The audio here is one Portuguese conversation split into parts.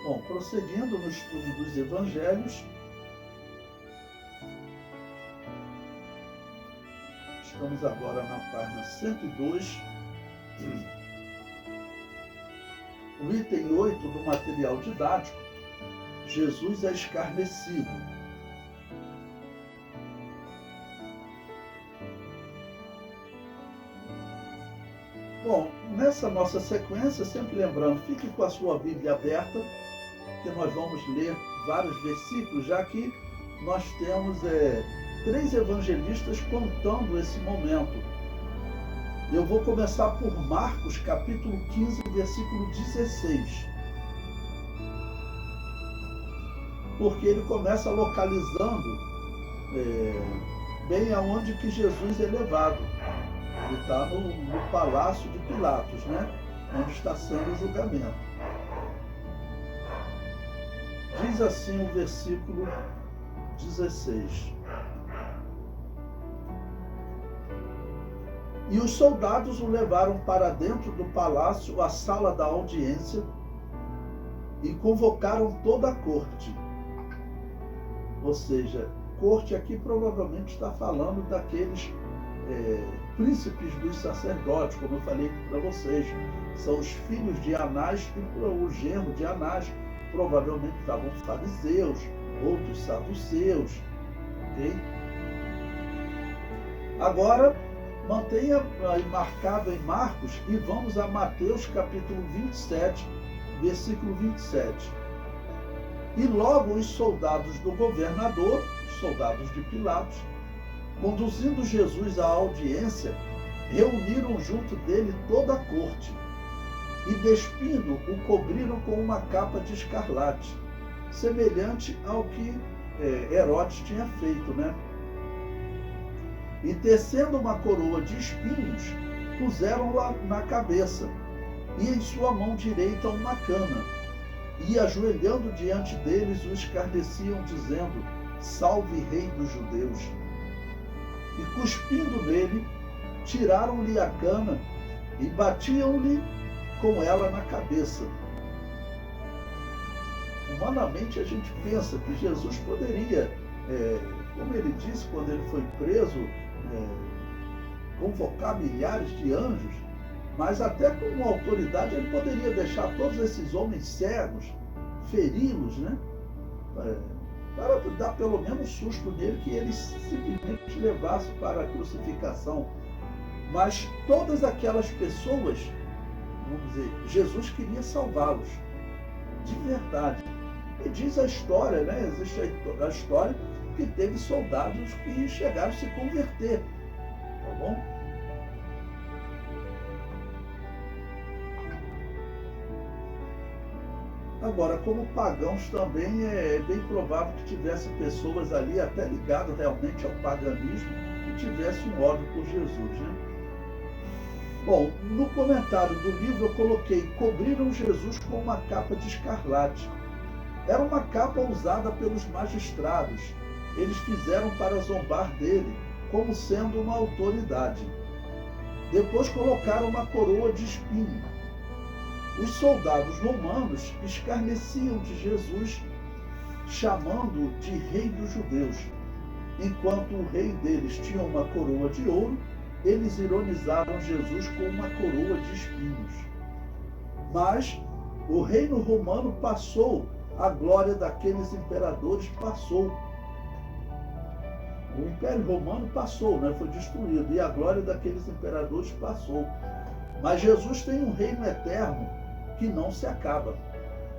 Bom, prosseguindo no estudo dos evangelhos, estamos agora na página 102, o item 8 do material didático, Jesus é escarnecido. Bom, nessa nossa sequência, sempre lembrando, fique com a sua Bíblia aberta, que nós vamos ler vários versículos, já que nós temos 3 evangelistas contando esse momento. Eu vou começar por Marcos, capítulo 15, versículo 16. Porque ele começa localizando bem aonde que Jesus é levado. Ele está no palácio de Pilatos, né? Onde está sendo o julgamento. Diz assim o versículo 16. E os soldados o levaram para dentro do palácio, a sala da audiência, e convocaram toda a corte. Ou seja, corte aqui provavelmente está falando daqueles príncipes dos sacerdotes, como eu falei para vocês. São os filhos de Anás e o genro de Anás. Provavelmente estavam fariseus, outros saduceus. Okay? Agora, mantenha aí marcado em Marcos e vamos a Mateus capítulo 27, versículo 27. E logo os soldados do governador, os soldados de Pilatos, conduzindo Jesus à audiência, reuniram junto dele toda a corte e, despindo, o cobriram com uma capa de escarlate, semelhante ao que Herodes tinha feito, né? E, tecendo uma coroa de espinhos, puseram-la na cabeça, e em sua mão direita uma cana, e, ajoelhando diante deles, o escarneciam, dizendo: Salve, Rei dos Judeus! E, cuspindo nele, tiraram-lhe a cana e batiam-lhe com ela na cabeça. Humanamente, a gente pensa que Jesus poderia, como ele disse quando ele foi preso, convocar milhares de anjos, mas até com autoridade ele poderia deixar todos esses homens cegos, feri-los, né? Para dar pelo menos susto nele, que ele simplesmente levasse para a crucificação. Mas todas aquelas pessoas, vamos dizer, Jesus queria salvá-los, de verdade. E diz a história, né? Existe a história que teve soldados que chegaram a se converter, tá bom? Agora, como pagãos também é bem provável que tivesse pessoas ali até ligadas realmente ao paganismo que tivessem um ódio por Jesus, né? Bom, no comentário do livro eu coloquei: cobriram Jesus com uma capa de escarlate. Era uma capa usada pelos magistrados. Eles fizeram para zombar dele, como sendo uma autoridade. Depois colocaram uma coroa de espinho. Os soldados romanos escarneciam de Jesus, chamando-o de Rei dos Judeus. Enquanto o rei deles tinha uma coroa de ouro, eles ironizaram Jesus com uma coroa de espinhos. Mas o reino romano passou, a glória daqueles imperadores passou. O Império Romano passou, né? Foi destruído, e a glória daqueles imperadores passou. Mas Jesus tem um reino eterno que não se acaba.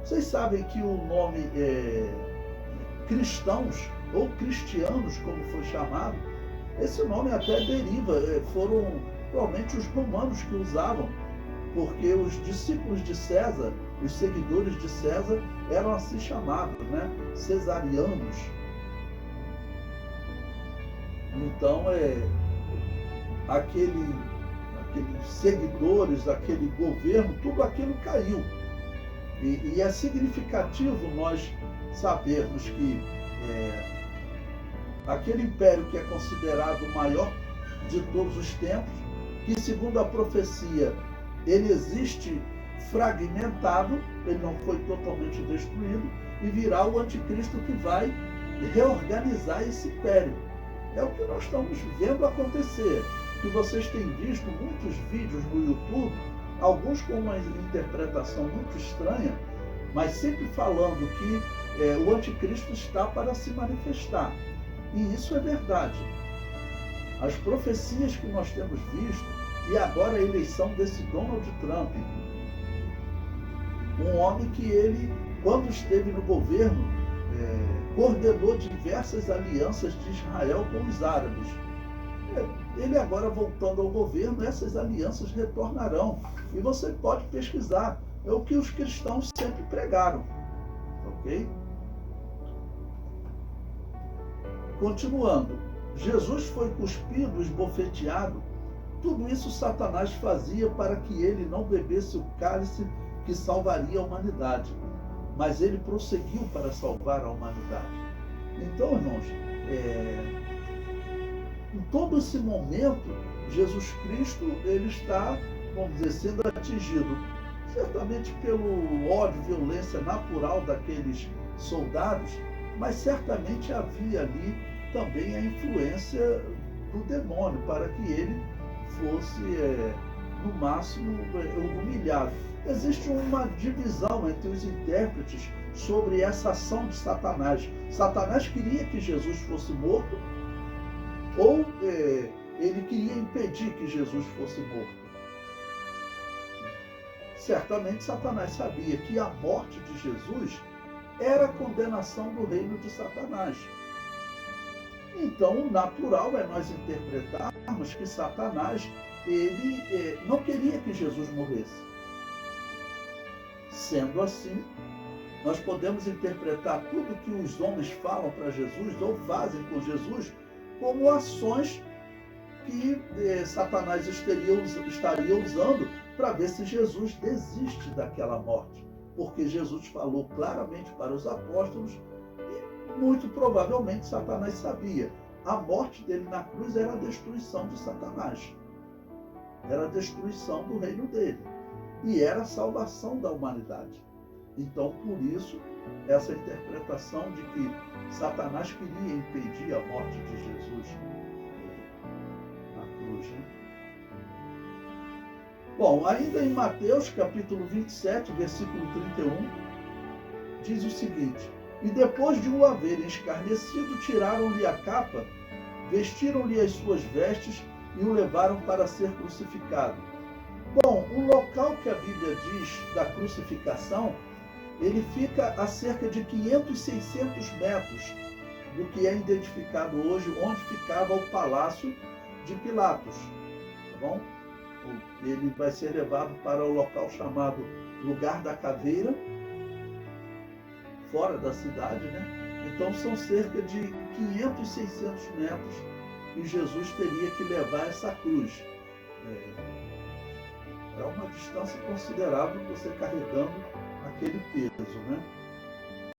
Vocês sabem que o nome cristãos, ou cristianos, como foi chamado, esse nome até deriva, foram provavelmente os romanos que usavam, porque os discípulos de César, os seguidores de César, eram assim chamados, né? Cesarianos. Então, aqueles seguidores, aquele governo, tudo aquilo caiu. E é significativo nós sabermos que aquele império que é considerado o maior de todos os tempos, que segundo a profecia, ele existe fragmentado, ele não foi totalmente destruído, e virá o anticristo que vai reorganizar esse império. É o que nós estamos vendo acontecer, que vocês têm visto muitos vídeos no YouTube, alguns com uma interpretação muito estranha, mas sempre falando que o anticristo está para se manifestar. E isso é verdade. As profecias que nós temos visto, e agora a eleição desse Donald Trump, um homem que ele, quando esteve no governo, coordenou diversas alianças de Israel com os árabes. Ele agora voltando ao governo, essas alianças retornarão. E você pode pesquisar. É o que os cristãos sempre pregaram. Ok? Continuando. Jesus foi cuspido, esbofeteado. Tudo isso Satanás fazia para que ele não bebesse o cálice que salvaria a humanidade. Mas ele prosseguiu para salvar a humanidade. Então, irmãos, em todo esse momento, Jesus Cristo ele está, vamos dizer, sendo atingido, certamente pelo ódio, violência natural daqueles soldados, mas certamente havia ali também a influência do demônio para que ele fosse, no máximo, humilhado. Existe uma divisão entre os intérpretes sobre essa ação de Satanás. Satanás queria que Jesus fosse morto, ou ele queria impedir que Jesus fosse morto. Certamente Satanás sabia que a morte de Jesus era a condenação do reino de Satanás. Então, o natural é nós interpretarmos que Satanás ele não queria que Jesus morresse. Sendo assim, nós podemos interpretar tudo que os homens falam para Jesus ou fazem com Jesus como ações que Satanás estaria usando para ver se Jesus desiste daquela morte. Porque Jesus falou claramente para os apóstolos e muito provavelmente Satanás sabia. A morte dele na cruz era a destruição de Satanás. Era a destruição do reino dele. E era a salvação da humanidade. Então, por isso, essa interpretação de que Satanás queria impedir a morte de Jesus na cruz. Né? Bom, ainda em Mateus, capítulo 27, versículo 31, diz o seguinte: E depois de o haverem escarnecido, tiraram-lhe a capa, vestiram-lhe as suas vestes e o levaram para ser crucificado. Bom, o local que a Bíblia diz da crucificação, ele fica a cerca de 500, 600 metros do que é identificado hoje, onde ficava o palácio de Pilatos. Tá bom? Ele vai ser levado para o local chamado Lugar da Caveira, fora da cidade, né? Então são cerca de 500, 600 metros e Jesus teria que levar essa cruz. É uma distância considerável você carregando aquele peso, né?